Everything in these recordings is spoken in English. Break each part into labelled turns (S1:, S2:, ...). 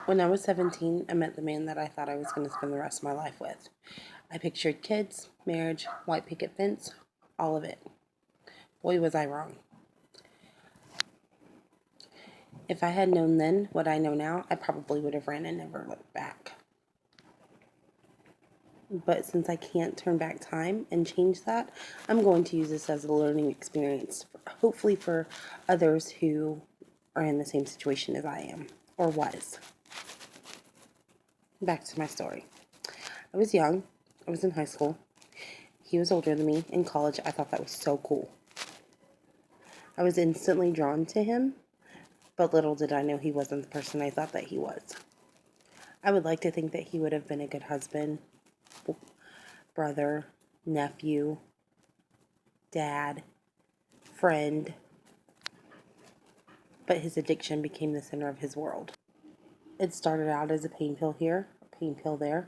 S1: When I was 17, I met the man that I thought I was going to spend the rest of my life with. I pictured kids, marriage, white picket fence, all of it. Boy, was I wrong. If I had known then what I know now, I probably would have ran and never looked back. But since I can't turn back time and change that, I'm going to use this as a learning experience, hopefully for others who are in the same situation as I am, or was. Back to my story. I was young. I was in high school. He was older than me. In college, I thought that was so cool. I was instantly drawn to him, but little did I know he wasn't the person I thought that he was. I would like to think that he would have been a good husband, brother, nephew, dad, friend, but his addiction became the center of his world. It started out as a pain pill here, a pain pill there.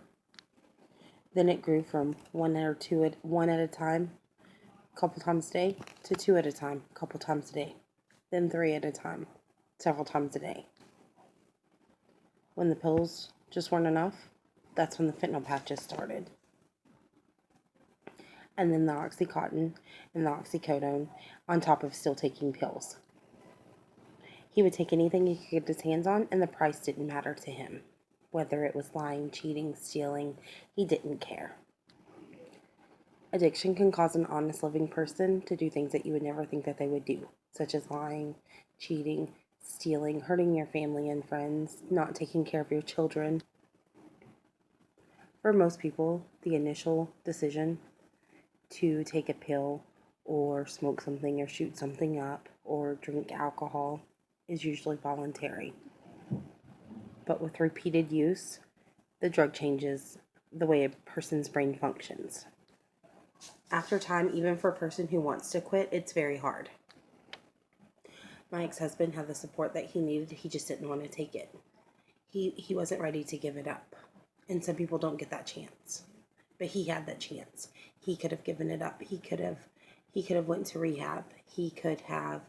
S1: Then it grew from one at a time, a couple times a day, to two at a time, a couple times a day, then three at a time, several times a day. When the pills just weren't enough, that's when the fentanyl patches started. And then the Oxycontin and the oxycodone on top of still taking pills. He would take anything he could get his hands on, and the price didn't matter to him. Whether it was lying, cheating, stealing, he didn't care. Addiction can cause an honest living person to do things that you would never think that they would do, such as lying, cheating, stealing, hurting your family and friends, not taking care of your children. For most people, the initial decision to take a pill or smoke something or shoot something up or drink alcohol is usually voluntary. But with repeated use, the drug changes the way a person's brain functions. After time, even for a person who wants to quit, it's very hard. My ex-husband had the support that he needed, he just didn't want to take it. He wasn't ready to give it up. And some people don't get that chance. But he had that chance. He could have given it up. He could have went to rehab. He could have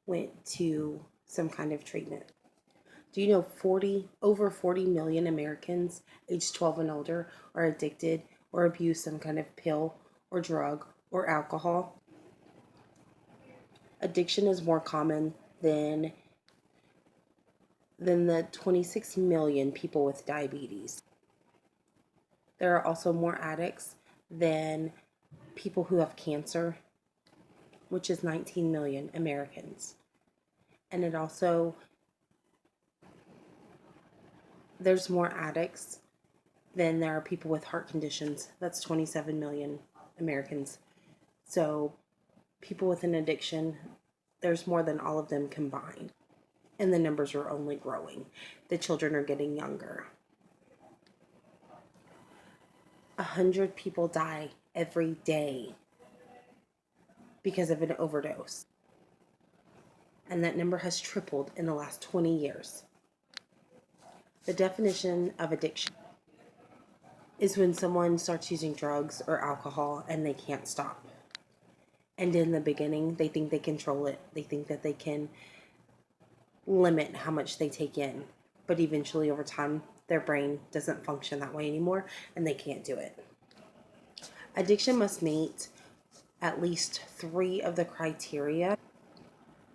S1: went to some kind of treatment. Do you know over 40 million Americans aged 12 and older are addicted or abuse some kind of pill or drug or alcohol? Addiction is more common than the 26 million people with diabetes. There are also more addicts than people who have cancer, which is 19 million Americans. And there's more addicts than there are people with heart conditions. That's 27 million Americans. So people with an addiction, there's more than all of them combined. And the numbers are only growing. The children are getting younger. 100 people die every day because of an overdose. And that number has tripled in the last 20 years. The definition of addiction is when someone starts using drugs or alcohol and they can't stop. And in the beginning, they think they control it. They think that they can limit how much they take in. But eventually, over time, their brain doesn't function that way anymore and they can't do it. Addiction must meet at least 3 of the criteria,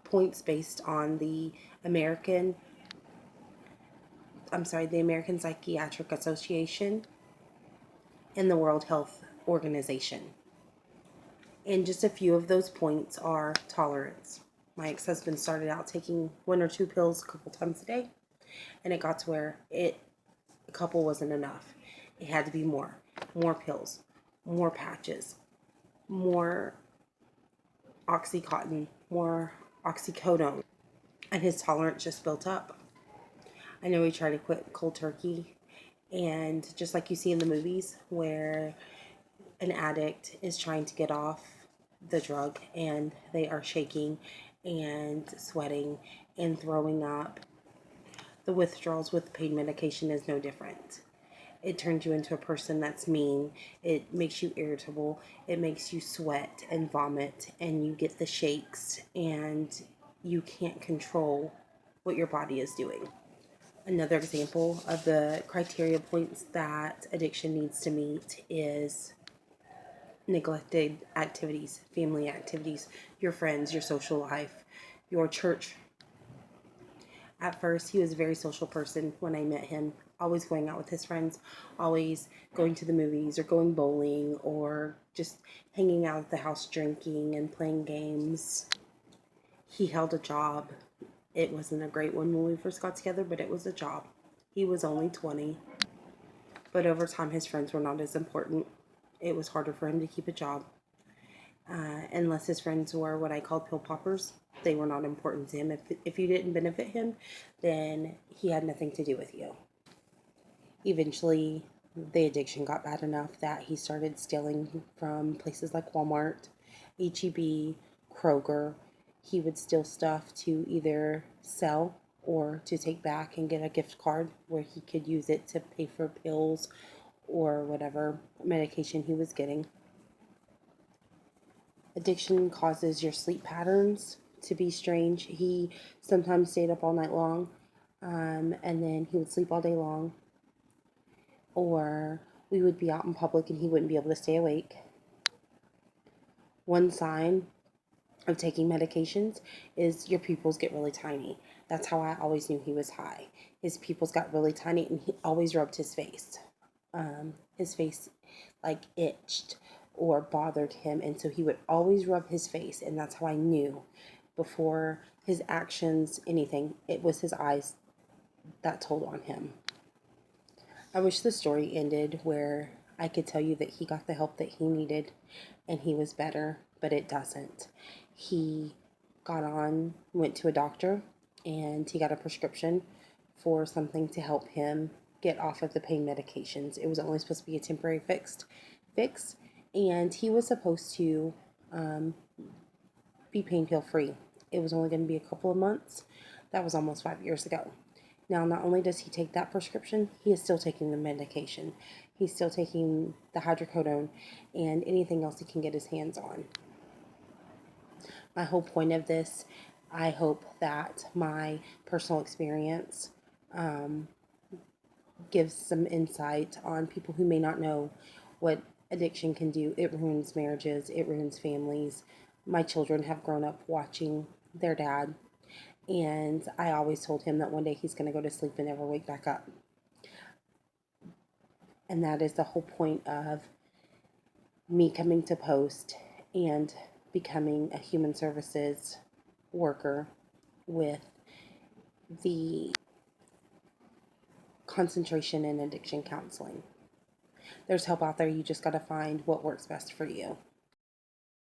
S1: points based on the American Psychiatric Association and the World Health Organization. And just a few of those points are tolerance. My ex-husband started out taking 1 or 2 pills a couple times a day, and it got to where a couple wasn't enough. It had to be more pills, more patches, more Oxycontin, more oxycodone, and his tolerance just built up. I know he tried to quit cold turkey, and just like you see in the movies where an addict is trying to get off the drug and they are shaking and sweating and throwing up, the withdrawals with pain medication is no different. It turns you into a person that's mean. It makes you irritable. It makes you sweat and vomit, and you get the shakes, and you can't control what your body is doing. Another example of the criteria points that addiction needs to meet is neglected activities, family activities, your friends, your social life, your church. At first, he was a very social person when I met him, always going out with his friends, always going to the movies or going bowling or just hanging out at the house drinking and playing games. He held a job. It wasn't a great one when we first got together, but it was a job. He was only 20, but over time, his friends were not as important. It was harder for him to keep a job. Unless his friends were what I call pill poppers, they were not important to him. If you didn't benefit him, then he had nothing to do with you. Eventually, the addiction got bad enough that he started stealing from places like Walmart, HEB, Kroger. He would steal stuff to either sell or to take back and get a gift card where he could use it to pay for pills or whatever medication he was getting. Addiction causes your sleep patterns to be strange. He sometimes stayed up all night long, and then he would sleep all day long. Or we would be out in public and he wouldn't be able to stay awake. One sign of taking medications is your pupils get really tiny. That's how I always knew he was high. His pupils got really tiny and he always rubbed his face. His face like itched or bothered him, and so he would always rub his face, and that's how I knew before his actions, anything, it was his eyes that told on him. I wish the story ended where I could tell you that he got the help that he needed and he was better, but it doesn't. He went to a doctor, and he got a prescription for something to help him get off of the pain medications. It was only supposed to be a temporary fix, and he was supposed to be pain pill free. It was only going to be a couple of months. That was almost 5 years ago. Now, not only does he take that prescription, he is still taking the medication. He's still taking the hydrocodone and anything else he can get his hands on. My whole point of this, I hope that my personal experience gives some insight on people who may not know what addiction can do. It ruins marriages, it ruins families. My children have grown up watching their dad, and I always told him that one day he's going to go to sleep and never wake back up. And that is the whole point of me coming to Post and becoming a human services worker with the concentration in addiction counseling. There's help out there. You just got to find what works best for you.